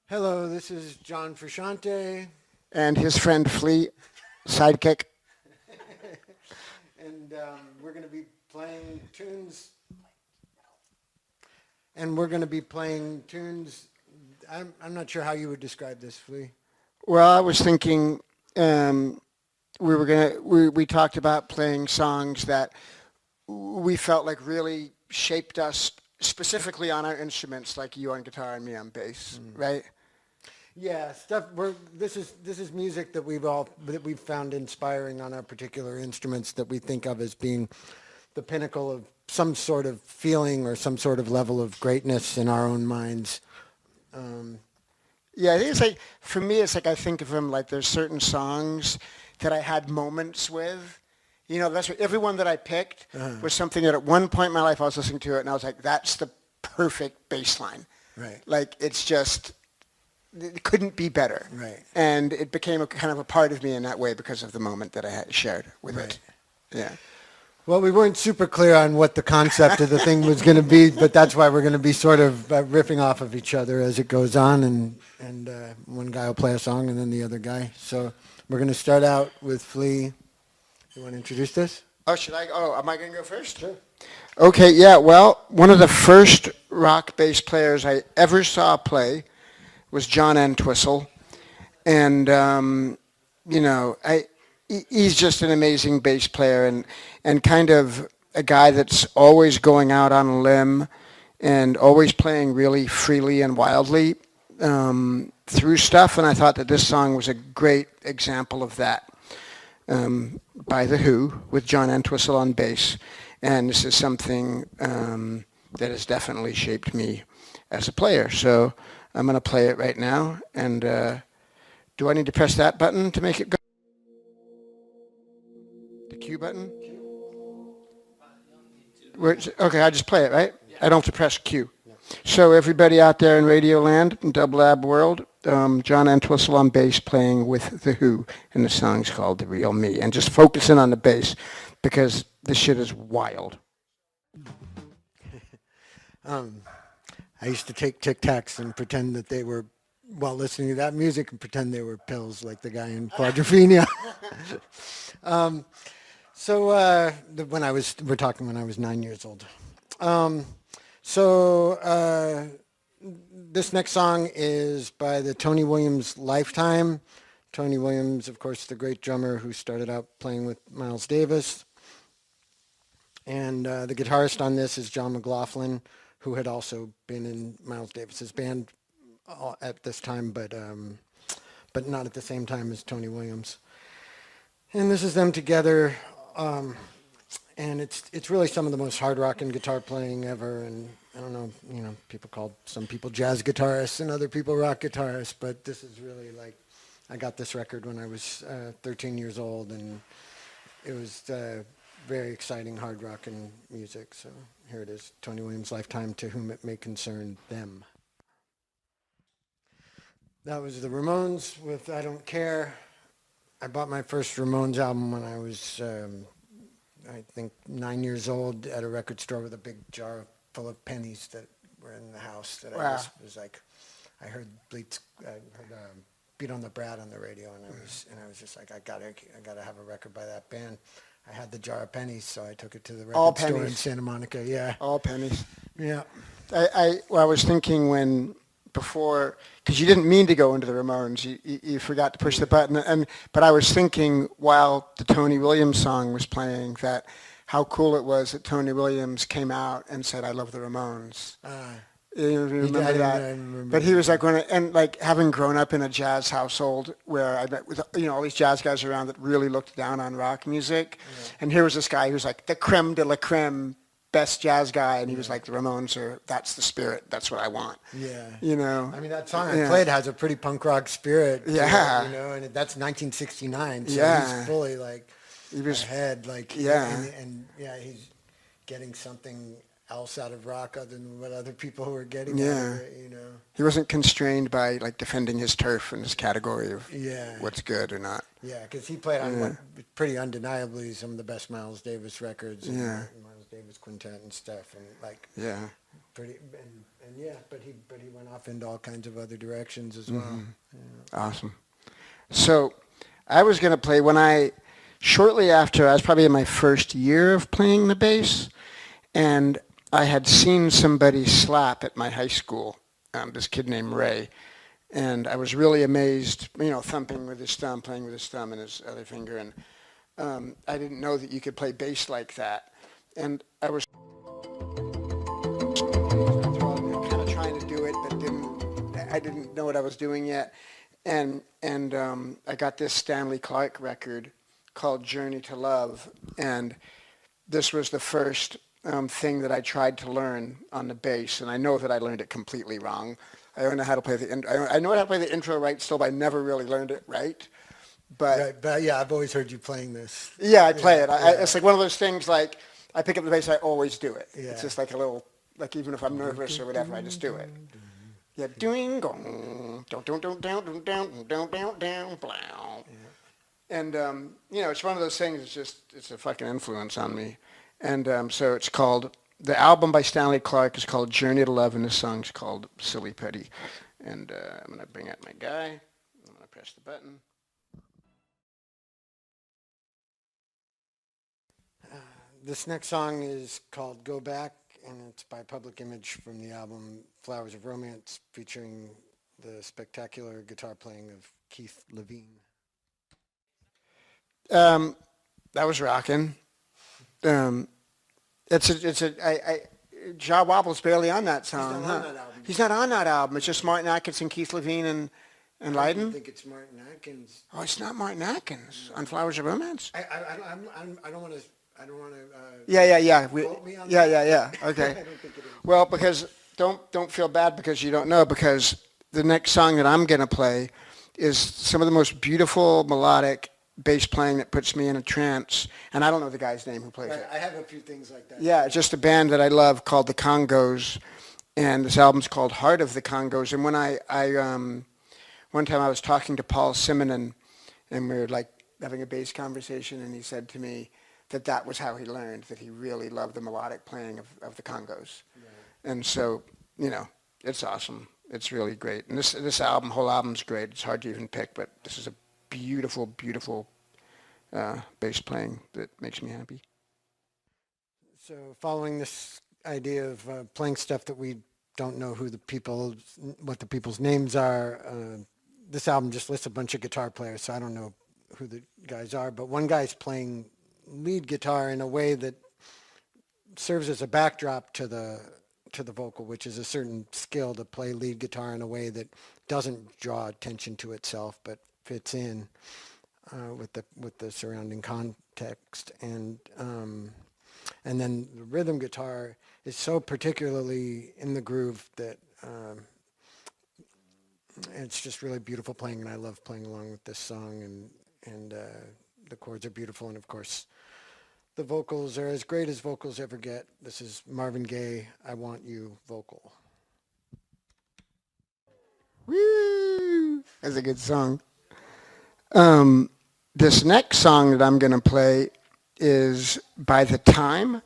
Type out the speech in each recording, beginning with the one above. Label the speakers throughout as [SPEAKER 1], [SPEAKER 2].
[SPEAKER 1] Hello, this is John Frusciante,
[SPEAKER 2] And his friend Flea, sidekick.
[SPEAKER 1] and we're going to be playing tunes. And we're going to be playing tunes. I'm not sure how you would describe this, Flea.
[SPEAKER 2] Well, I was thinking we talked about playing songs that we felt like really shaped us specifically on our instruments, like you on guitar and me on bass, right?
[SPEAKER 1] Yeah, stuff. This is music that we've found inspiring on our particular instruments that we think of as being the pinnacle of some sort of feeling or some sort of level of greatness in our own minds.
[SPEAKER 2] Yeah, I think it's like for me, it's like I think of them like there's certain songs that I had moments with. You know, that's what every one that I picked was something that at one point in my life I was listening to it and I was like, that's the perfect bass line.
[SPEAKER 1] Right.
[SPEAKER 2] Like it's just it couldn't be better.
[SPEAKER 1] Right.
[SPEAKER 2] And it became a kind of a part of me in that way because of the moment that I had shared with
[SPEAKER 1] Right.
[SPEAKER 2] it. Yeah.
[SPEAKER 1] Well, we weren't super clear on what the concept of the thing was going to be, but that's why we're going to be sort of riffing off of each other as it goes on, and one guy will play a song and then the other guy. So we're going to start out with Flea. You want to introduce this?
[SPEAKER 2] Oh, should I? Oh, am I going to go first?
[SPEAKER 1] Sure.
[SPEAKER 2] Okay, yeah. Well, one of the first rock bass players I ever saw play was John Entwistle. And, he's just an amazing bass player and kind of a guy that's always going out on a limb and always playing really freely and wildly through stuff. And I thought that this song was a great example of that by The Who with John Entwistle on bass. And this is something that has definitely shaped me as a player. So I'm going to play it right now. And do I need to press that button to make it go? The Q button? Okay, I just play it, right? I don't have to press Q. So everybody out there in Radio Land, in Dub Lab World, John Entwistle on bass playing with The Who, and the song's called The Real Me. And just focusing on the bass because this shit is wild.
[SPEAKER 1] I used to take Tic Tacs and pretend that they were, while listening to that music, and pretend they were pills, like the guy in Quadrophenia. We're talking when I was 9 years old. This next song is by the Tony Williams Lifetime. Tony Williams, of course, the great drummer who started out playing with Miles Davis. And the guitarist on this is John McLaughlin, who had also been in Miles Davis's band at this time, but not at the same time as Tony Williams. And this is them together, and it's really some of the most hard rocking guitar playing ever. And I don't know, people called some people jazz guitarists and other people rock guitarists, but this is really like, I got this record when I was 13 years old, and it was very exciting hard rocking music. So here it is, Tony Williams' Lifetime, To Whom It May Concern Them. That was the Ramones with I Don't Care. I bought my first Ramones album when I was, I think, 9 years old at a record store with a big jar full of pennies that were in the house. That
[SPEAKER 2] Wow.
[SPEAKER 1] I was like, I heard Beat on the Brat on the radio, and I was just like, I gotta have a record by that band. I had the jar of pennies, so I took it to the record store in Santa Monica. Yeah.
[SPEAKER 2] All pennies.
[SPEAKER 1] Yeah.
[SPEAKER 2] I was thinking before, because you didn't mean to go into the Ramones, you forgot to push the button, but I was thinking while the Tony Williams song was playing that how cool it was that Tony Williams came out and said, I love the Ramones. You remember that?
[SPEAKER 1] I remember.
[SPEAKER 2] But he was like, like having grown up in a jazz household where I met with, all these jazz guys around that really looked down on rock music. Yeah. And here was this guy who's like the creme de la creme, best jazz guy. And he was like, the Ramones that's the spirit. That's what I want.
[SPEAKER 1] Yeah.
[SPEAKER 2] I
[SPEAKER 1] mean, that song I played has a pretty punk rock spirit.
[SPEAKER 2] Yeah.
[SPEAKER 1] And that's 1969. So he's fully like ahead. Like,
[SPEAKER 2] yeah.
[SPEAKER 1] And he's getting something else out of rock other than what other people were getting out of it,
[SPEAKER 2] He wasn't constrained by like defending his turf and his category of what's good or not.
[SPEAKER 1] Yeah, because he played on what pretty undeniably some of the best Miles Davis records, and Miles Davis quintet and stuff, and like pretty, and yeah, but he went off into all kinds of other directions as well. Yeah.
[SPEAKER 2] Awesome. So I was going to play shortly after, I was probably in my first year of playing the bass, and I had seen somebody slap at my high school, this kid named Ray, and I was really amazed, thumping with his thumb, playing with his thumb and his other finger, and I didn't know that you could play bass like that. And I was kind of trying to do it, but I didn't know what I was doing yet. And I got this Stanley Clarke record called Journey to Love, and this was the first thing that I tried to learn on the bass, and I know that I learned it completely wrong. I don't know how to play I know how to play the intro right still, but I never really learned it right. But
[SPEAKER 1] Right, but yeah, I've always heard you playing this.
[SPEAKER 2] yeah, I play it.
[SPEAKER 1] Yeah.
[SPEAKER 2] It's like one of those things, like I pick up the bass, I always do it.
[SPEAKER 1] Yeah.
[SPEAKER 2] It's just like a little, like even if I'm nervous or whatever, I just do it. Yeah, doing gong, don't, blow. And it's one of those things. It's a fucking influence on me. And so it's called, the album by Stanley Clarke is called Journey to Love, and the song's called Silly Putty. And I'm gonna bring out my guy. I'm gonna press the button.
[SPEAKER 1] This next song is called Go Back, and it's by Public Image from the album Flowers of Romance, featuring the spectacular guitar playing of Keith Levine.
[SPEAKER 2] That was rocking. Ja Wobble's barely on that song,
[SPEAKER 1] He's not on that album.
[SPEAKER 2] He's not on that album. It's just Martin Atkins, Keith Levine, and
[SPEAKER 1] I
[SPEAKER 2] Lydon.
[SPEAKER 1] think it's Martin Atkins.
[SPEAKER 2] Oh, it's not Martin Atkins on Flowers of Romance.
[SPEAKER 1] I don't want to.
[SPEAKER 2] Yeah.
[SPEAKER 1] Quote me on
[SPEAKER 2] Yeah.
[SPEAKER 1] that.
[SPEAKER 2] Okay.
[SPEAKER 1] I don't think it is.
[SPEAKER 2] Well, because don't feel bad because you don't know, because the next song that I'm gonna play is some of the most beautiful melodic bass playing that puts me in a trance, and I don't know the guy's name who plays it.
[SPEAKER 1] I have a few things like that.
[SPEAKER 2] Yeah, it's just a band that I love called the Congos, and this album's called Heart of the Congos. And when I one time I was talking to Paul Simonon, and we were like having a bass conversation, and he said to me that was how he learned, that he really loved the melodic playing of the Congos. Right. And so, it's awesome. It's really great. And this whole album's great. It's hard to even pick, but this is a beautiful, beautiful bass playing that makes me happy.
[SPEAKER 1] So following this idea of playing stuff that we don't know what the people's names are, this album just lists a bunch of guitar players, so I don't know who the guys are, but one guy's playing lead guitar in a way that serves as a backdrop to the vocal, which is a certain skill to play lead guitar in a way that doesn't draw attention to itself, but fits in with the surrounding context. And then the rhythm guitar is so particularly in the groove that it's just really beautiful playing, and I love playing along with this song, and the chords are beautiful, and of course the vocals are as great as vocals ever get. This is Marvin Gaye, I Want You vocal.
[SPEAKER 2] Woo! That's a good song. This next song that I'm going to play is By the Time.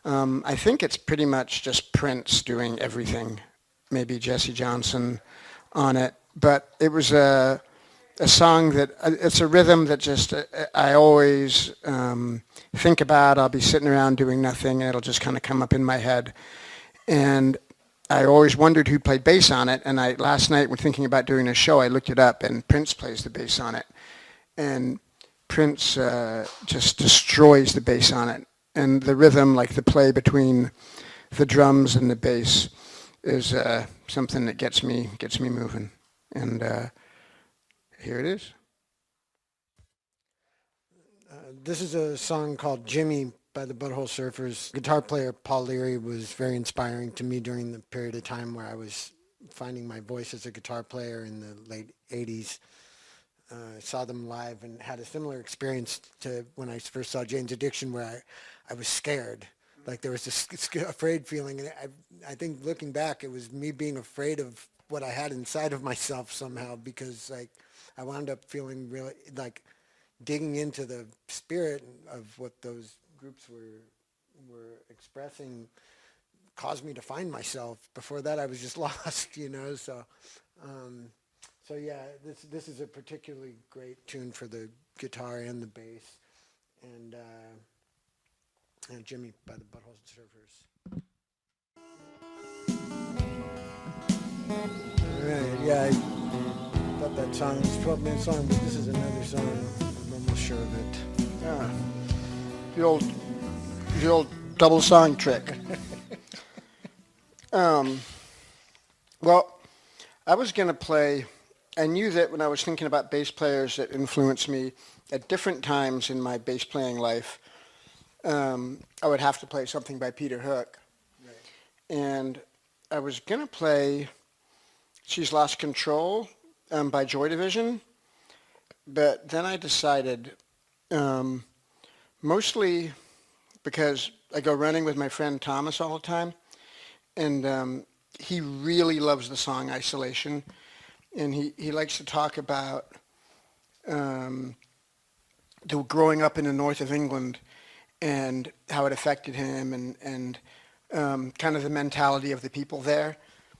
[SPEAKER 2] I think it's pretty much just Prince doing everything, maybe Jesse Johnson on it, but it was a song that, it's a rhythm that just I always think about. I'll be sitting around doing nothing, and it'll just kind of come up in my head. And I always wondered who played bass on it, and last night when thinking about doing a show, I looked it up, and Prince plays the bass on it. And Prince just destroys the bass on it. And the rhythm, like the play between the drums and the bass, is something that gets me moving. And here it is.
[SPEAKER 1] This is a song called Jimmy by the Butthole Surfers. Guitar player Paul Leary was very inspiring to me during the period of time where I was finding my voice as a guitar player in the late 80s. I saw them live and had a similar experience to when I first saw Jane's Addiction, where I was scared. Like there was this afraid feeling, and I think looking back, it was me being afraid of what I had inside of myself somehow, because like I wound up feeling really like digging into the spirit of what those groups were expressing, caused me to find myself. Before that, I was just lost, you know. So yeah, this is a particularly great tune for the guitar and the bass, and Jimmy by the Butthole Surfers. All right, yeah, I thought that song was a 12-minute song, but this is another song. I'm almost sure of it.
[SPEAKER 2] Yeah. The old double song trick. Well, I was going to play, I knew that when I was thinking about bass players that influenced me at different times in my bass playing life, I would have to play something by Peter Hook.
[SPEAKER 1] Right.
[SPEAKER 2] And I was going to play She's Lost Control by Joy Division, but then I decided, mostly because I go running with my friend Thomas all the time, and he really loves the song Isolation, and he likes to talk about the growing up in the north of England and how it affected him, and kind of the mentality of the people there.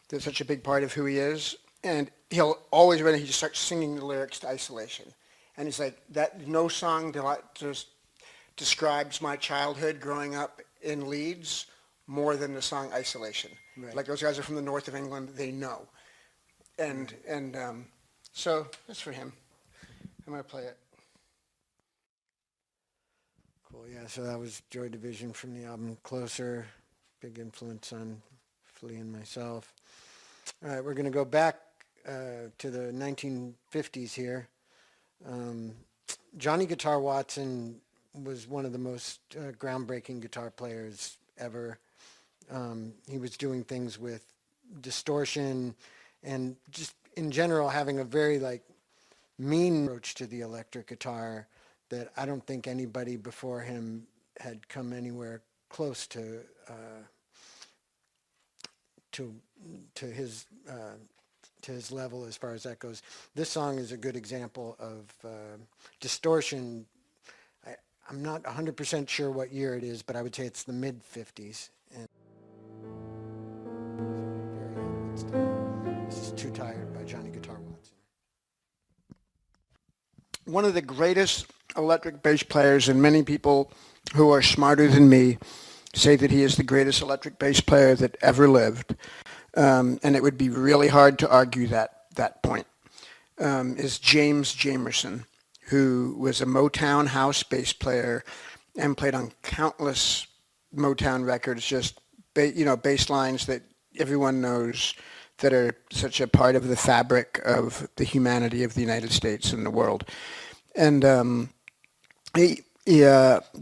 [SPEAKER 2] That's such a big part of who he is. And he'll always, when he just starts singing the lyrics to Isolation. And he's like, that no song just describes my childhood growing up in Leeds more than the song Isolation.
[SPEAKER 1] Right.
[SPEAKER 2] Like, those guys are from the north of England, they know. And so that's for him. I'm going to play it.
[SPEAKER 1] Cool, yeah, so that was Joy Division from the album Closer. Big influence on Flea and myself. All right, we're going to go back to the 1950s here. Johnny Guitar Watson was one of the most groundbreaking guitar players ever. He was doing things with distortion and just in general having a very mean approach to the electric guitar that I don't think anybody before him had come anywhere close to his level as far as that goes. This song is a good example of distortion. I'm not 100% sure what year it is, but I would say it's the mid-50s. And this is Too Tired by Johnny Guitar Watson.
[SPEAKER 2] One of the greatest electric bass players, and many people who are smarter than me say that he is the greatest electric bass player that ever lived. And it would be really hard to argue that point, is James Jamerson, who was a Motown house bass player and played on countless Motown records, just bass lines that everyone knows that are such a part of the fabric of the humanity of the United States and the world. And the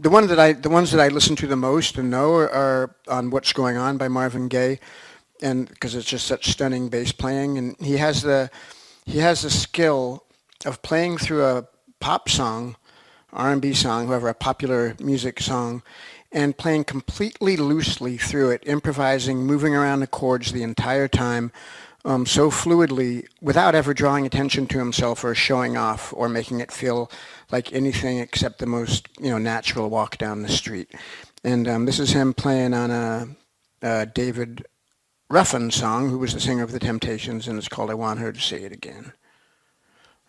[SPEAKER 2] ones that I listen to the most and know are on What's Going On by Marvin Gaye, and because it's just such stunning bass playing, and he has the skill of playing through a pop song, R&B song, whatever, a popular music song, and playing completely loosely through it, improvising, moving around the chords the entire time, so fluidly, without ever drawing attention to himself or showing off or making it feel like anything except the most natural walk down the street. And this is him playing on a David Ruffin song, who was the singer of The Temptations, and it's called I Want Her to Say It Again.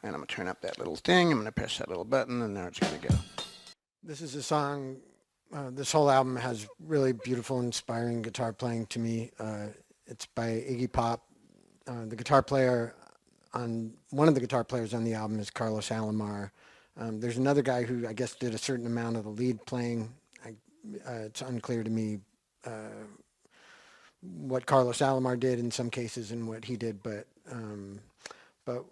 [SPEAKER 2] And I'm going to turn up that little thing, I'm going to press that little button, and there it's going to go.
[SPEAKER 1] This is a song, this whole album has really beautiful, inspiring guitar playing to me. It's by Iggy Pop. The guitar player one of the guitar players on the album is Carlos Alomar. There's another guy who I guess did a certain amount of the lead playing. It's unclear to me what Carlos Alomar did in some cases and what he did, but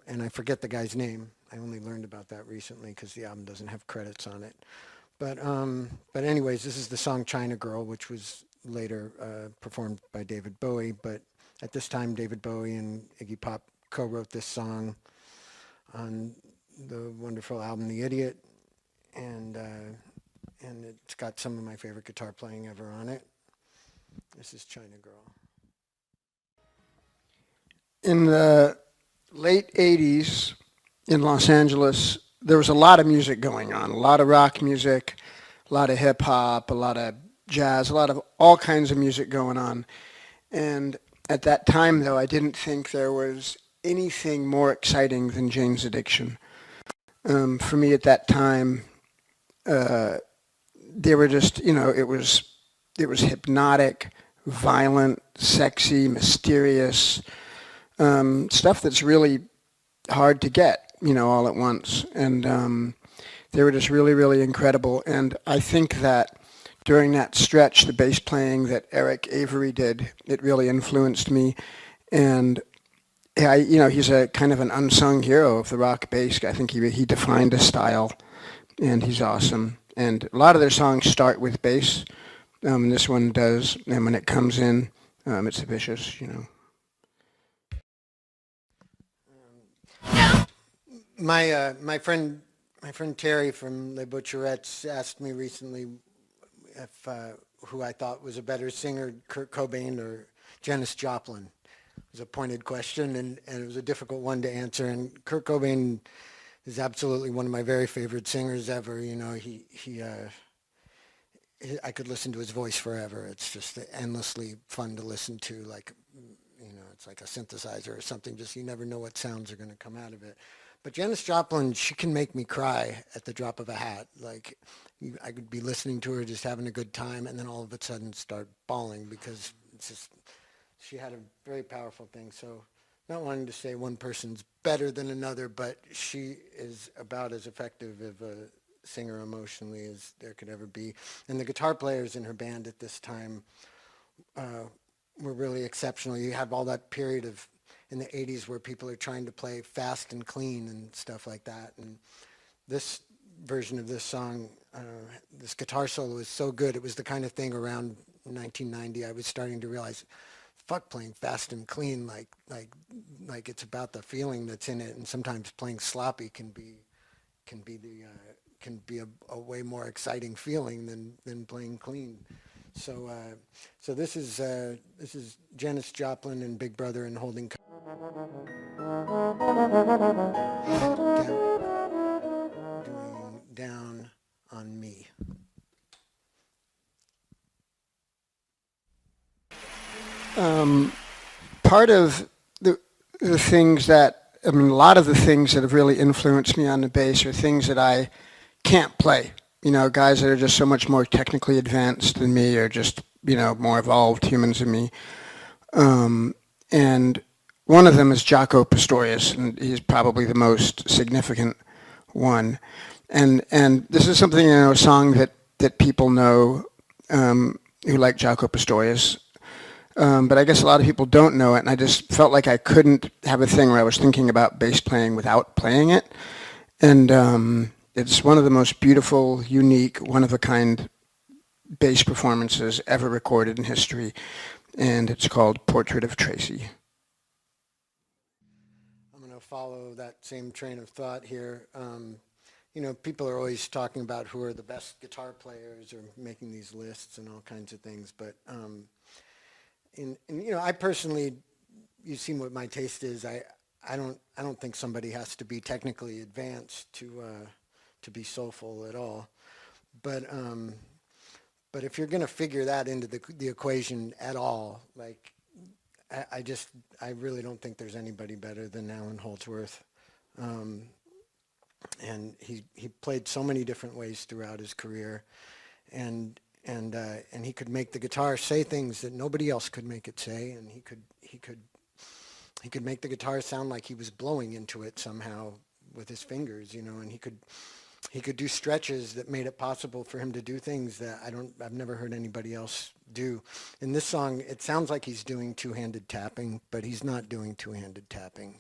[SPEAKER 1] and I forget the guy's name. I only learned about that recently because the album doesn't have credits on it. But anyways, this is the song China Girl, which was later performed by David Bowie. But at this time, David Bowie and Iggy Pop co-wrote this song on the wonderful album The Idiot, and it's got some of my favorite guitar playing ever on it. This is China Girl.
[SPEAKER 2] In the late 80s in Los Angeles, there was a lot of music going on, a lot of rock music, a lot of hip hop, a lot of jazz, a lot of all kinds of music going on. And at that time, though, I didn't think there was anything more exciting than Jane's Addiction. For me at that time, uh, they were just, it was hypnotic, violent, sexy, mysterious, stuff that's really hard to get, all at once. And they were just really, really incredible. And I think that during that stretch, the bass playing that Eric Avery did, it really influenced me. And he's a kind of an unsung hero of the rock bass. I think he defined a style, and he's awesome. And a lot of their songs start with bass, and this one does. And when it comes in, it's vicious,
[SPEAKER 1] My friend Terry from Les Butcherettes asked me recently if who I thought was a better singer, Kurt Cobain or Janice Joplin. It was a pointed question, and it was a difficult one to answer. And Kurt Cobain is absolutely one of my very favorite singers ever. I could listen to his voice forever. It's just endlessly fun to listen to. Like, it's like a synthesizer or something. Just you never know what sounds are going to come out of it. But Janis Joplin, she can make me cry at the drop of a hat. Like, I could be listening to her, just having a good time, and then all of a sudden start bawling because it's just she had a very powerful thing. So, not wanting to say one person's better than another, but she is about as effective of a singer emotionally as there could ever be. And the guitar players in her band at this time were really exceptional. You have all that period of in the 80s where people are trying to play fast and clean and stuff like that. And this version of this song, this guitar solo is so good. It was the kind of thing around 1990 I was starting to realize, fuck playing fast and clean, like it's about the feeling that's in it. And sometimes playing sloppy can be a way more exciting feeling than playing clean. So this is Janis Joplin and Big Brother and Holding doing Down on Me.
[SPEAKER 2] Part of the things that, I mean, a lot of the things that have really influenced me on the bass are things that I can't play. Guys that are just so much more technically advanced than me, or just, more evolved humans than me. And one of them is Jaco Pastorius, and he's probably the most significant one. And this is something, a song that people know who like Jaco Pastorius. But I guess a lot of people don't know it, and I just felt like I couldn't have a thing where I was thinking about bass playing without playing it. And it's one of the most beautiful, unique, one-of-a-kind bass performances ever recorded in history, and it's called Portrait of Tracy.
[SPEAKER 1] I'm going to follow that same train of thought here. People are always talking about who are the best guitar players or making these lists and all kinds of things, but I personally, you've seen what my taste is. I don't think somebody has to be technically advanced to be soulful at all. But if you're going to figure that into the equation at all, like I really don't think there's anybody better than Alan Holdsworth. And he played so many different ways throughout his career, and he could make the guitar say things that nobody else could make it say, and he could make the guitar sound like he was blowing into it somehow with his fingers, and he could do stretches that made it possible for him to do things that I've never heard anybody else do. In this song, it sounds like he's doing two-handed tapping, but he's not doing two-handed tapping.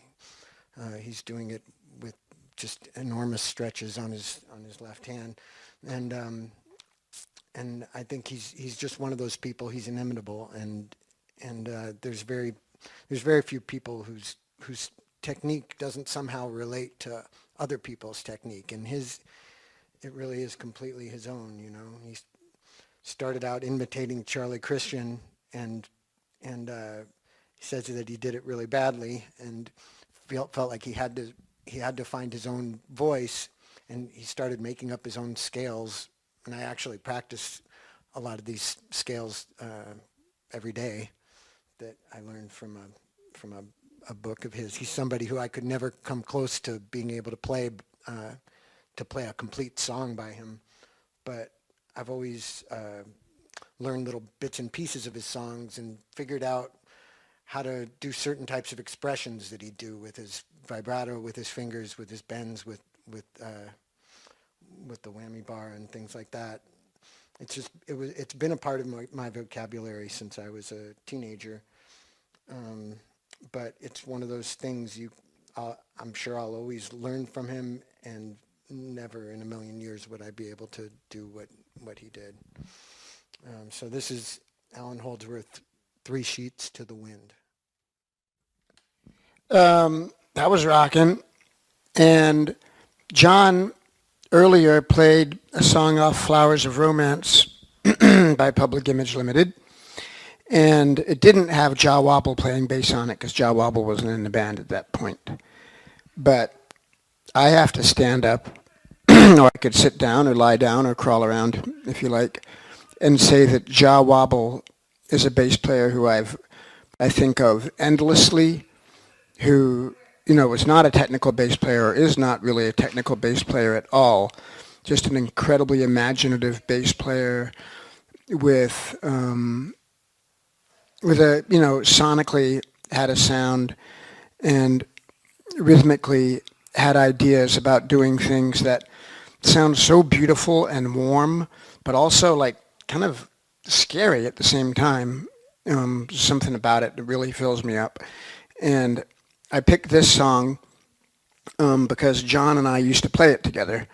[SPEAKER 1] He's doing it with just enormous stretches on his left hand, and I think he's just one of those people. He's inimitable, and there's very few people whose technique doesn't somehow relate to other people's technique, and it really is completely his own. He started out imitating Charlie Christian, and he says that he did it really badly, and felt like he had to find his own voice, and he started making up his own scales. And I actually practiced a lot of these scales every day that I learned from a book of his. He's somebody who I could never come close to being able to play a complete song by him, but I've always learned little bits and pieces of his songs and figured out how to do certain types of expressions that he'd do with his vibrato, with his fingers, with his bends, with the whammy bar and things like that. It's been a part of my vocabulary since I was a teenager. But it's one of those things I'm sure I'll always learn from him, and never in a million years would I be able to do what he did. So this is Alan Holdsworth, 3 Sheets to the Wind.
[SPEAKER 2] That was rocking. And John earlier played a song off Flowers of Romance by Public Image Limited. And it didn't have Jah Wobble playing bass on it because Jah Wobble wasn't in the band at that point. But I have to stand up, or I could sit down or lie down or crawl around, if you like, and say that Jah Wobble is a bass player who I think of endlessly, who, was not a technical bass player or is not really a technical bass player at all. Just an incredibly imaginative bass player with a, sonically had a sound and rhythmically had ideas about doing things that sound so beautiful and warm, but also like kind of scary at the same time. Something about it that really fills me up. And I picked this song because John and I used to play it together.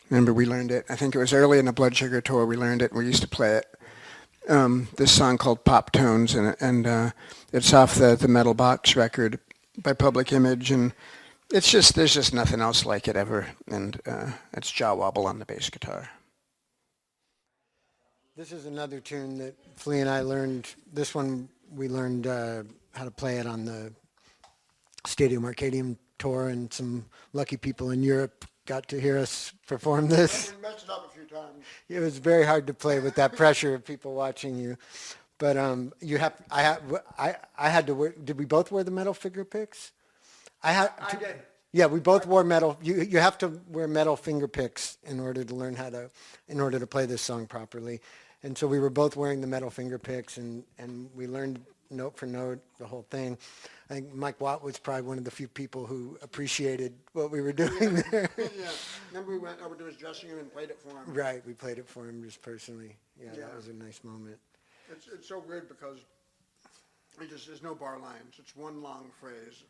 [SPEAKER 2] Remember, we learned it, I think it was early in the Blood Sugar tour, we learned it and we used to play it. This song called Pop Tones, and it's off the Metal Box record by Public Image, and there's just nothing else like it ever, and it's Jah Wobble on the bass guitar.
[SPEAKER 1] This is another tune that Flea and I learned. This one we learned how to play it on the Stadium Arcadium tour, and some lucky people in Europe got to hear us perform this.
[SPEAKER 2] We messed it up a few times.
[SPEAKER 1] It was very hard to play with that pressure of people watching you, but I had to wear. Did we both wear the metal finger picks?
[SPEAKER 2] I did.
[SPEAKER 1] Yeah, we both wore metal. You have to wear metal finger picks in order to play this song properly, and so we were both wearing the metal finger picks, and we learned note for note the whole thing. I think Mike Watt was probably one of the few people who appreciated what we were doing there.
[SPEAKER 2] Yeah. Remember we went over to his dressing room and played it for him?
[SPEAKER 1] Right, we played it for him just personally. Yeah, that was a nice moment.
[SPEAKER 2] It's so weird because there's no bar lines. It's one long phrase.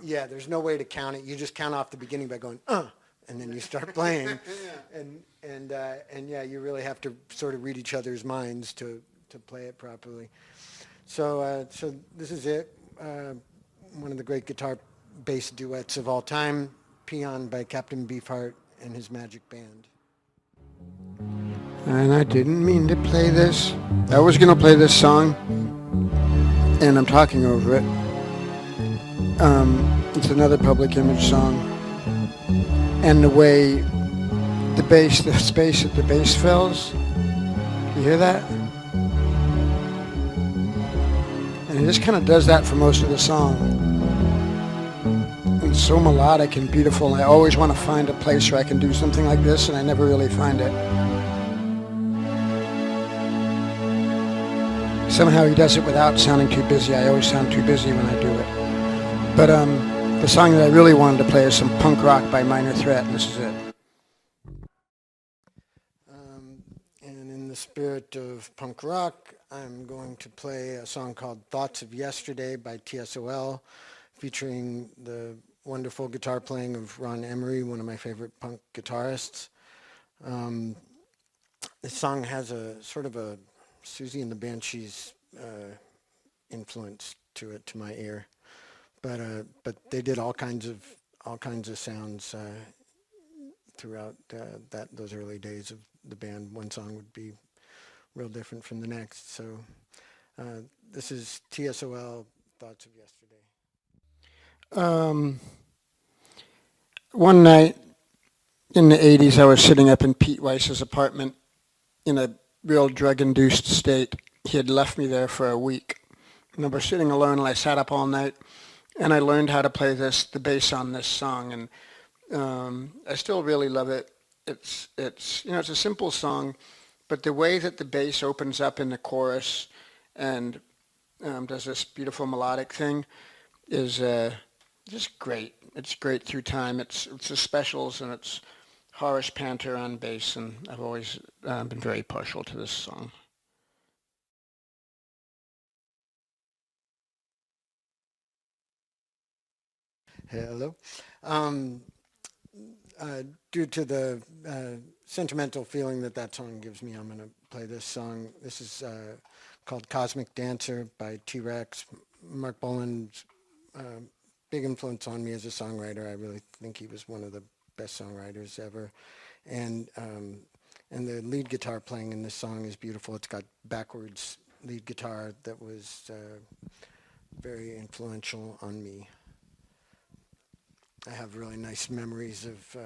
[SPEAKER 1] Yeah, there's no way to count it. You just count off the beginning by going, and then you start playing.
[SPEAKER 2] Yeah.
[SPEAKER 1] And yeah, you really have to sort of read each other's minds to play it properly. So this is it. One of the great guitar bass duets of all time, Peon by Captain Beefheart and his Magic Band.
[SPEAKER 2] And I didn't mean to play this. I was going to play this song, and I'm talking over it. It's another Public Image song. And the way the space that the bass fills, you hear that? And it just kind of does that for most of the song. It's so melodic and beautiful, and I always want to find a place where I can do something like this, and I never really find it. Somehow he does it without sounding too busy. I always sound too busy when I do it. But the song that I really wanted to play is some punk rock by Minor Threat, and this is it.
[SPEAKER 1] And in the spirit of punk rock, I'm going to play a song called Thoughts of Yesterday by Tsol, featuring the wonderful guitar playing of Ron Emery, one of my favorite punk guitarists. This song has a sort of a Susie and the Banshees influence to it, to my ear. But they did all kinds of sounds throughout those early days of the band. One song would be real different from the next. So this is Tsol, Thoughts of Yesterday.
[SPEAKER 2] One night in the 80s, I was sitting up in Pete Weiss's apartment in a real drug-induced state. He had left me there for a week. And I was sitting alone, and I sat up all night, and I learned how to play the bass on this song, and I still really love it. It's a simple song, but the way that the bass opens up in the chorus and does this beautiful melodic thing is just great. It's great through time. It's the specials, and it's Horace Panter on bass, and I've always been very partial to this song.
[SPEAKER 1] Hello. Um, Due to the sentimental feeling that that song gives me, I'm going to play this song. This is called Cosmic Dancer by T-Rex. Mark Bolan's big influence on me as a songwriter. I really think he was one of the best songwriters ever. And the lead guitar playing in this song is beautiful. It's got backwards lead guitar that was very influential on me. I have really nice memories of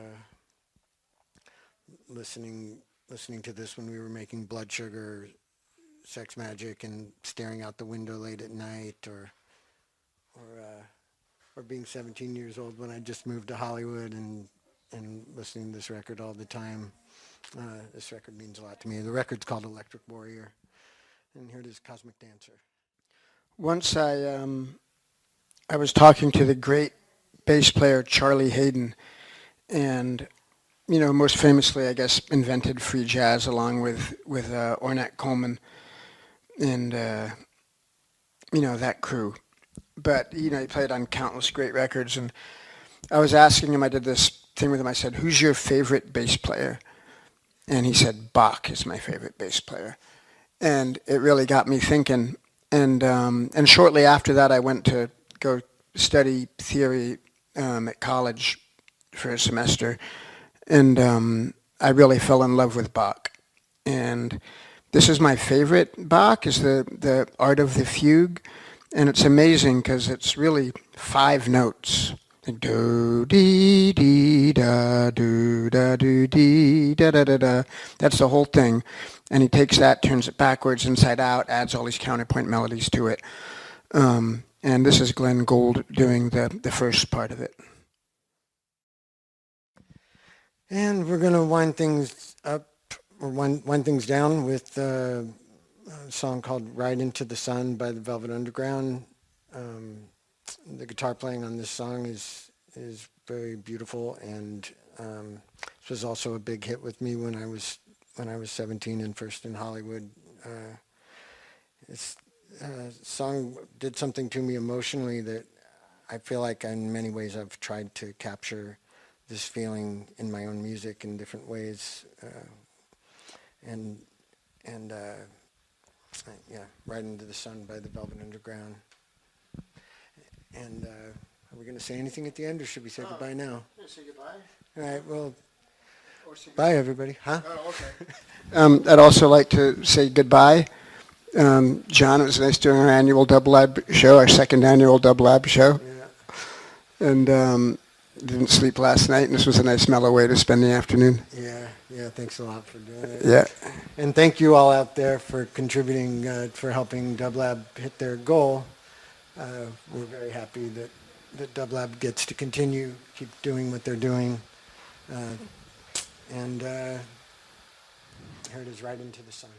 [SPEAKER 1] listening to this when we were making Blood Sugar, Sex Magic, and staring out the window late at night, or being 17 years old when I just moved to Hollywood and listening to this record all the time. This record means a lot to me. The record's called Electric Warrior, and here it is, Cosmic Dancer.
[SPEAKER 2] Once I was talking to the great bass player Charlie Hayden, and most famously, I guess, invented free jazz along with Ornette Coleman and that crew. But he played on countless great records, and I was asking him. I did this thing with him. I said, "Who's your favorite bass player?" And he said, "Bach is my favorite bass player," and it really got me thinking. And shortly after that, I went to go study theory at college for a semester, and I really fell in love with Bach. And this is my favorite Bach, is the Art of the Fugue, and it's amazing because it's really 5 notes. Like do dee dee da do da do dee da da da da. That's the whole thing, and he takes that, turns it backwards, inside out, adds all these counterpoint melodies to it. And this is Glenn Gould doing the first part of it.
[SPEAKER 1] And we're going to wind things up, or wind things down with a song called Ride Into the Sun by the Velvet Underground. The guitar playing on this song is very beautiful, and this was also a big hit with me when I was 17 and first in Hollywood. This song did something to me emotionally that I feel like in many ways I've tried to capture this feeling in my own music in different ways, and yeah, Ride Into the Sun by the Velvet Underground. And are we going to say anything at the end, or should we say goodbye now?
[SPEAKER 2] Say goodbye.
[SPEAKER 1] All right, well, bye everybody. Huh?
[SPEAKER 2] Oh, okay. I'd also like to say goodbye. John, it was nice doing our annual Dub Lab show, our second annual Dub Lab show.
[SPEAKER 1] Yeah.
[SPEAKER 2] And didn't sleep last night, and this was a nice mellow way to spend the afternoon.
[SPEAKER 1] Yeah, thanks a lot for doing it.
[SPEAKER 2] Yeah.
[SPEAKER 1] And thank you all out there for contributing, for helping Dub Lab hit their goal. We're very happy that Dub Lab gets to keep doing what they're doing. And here it is, Right Into the Sun.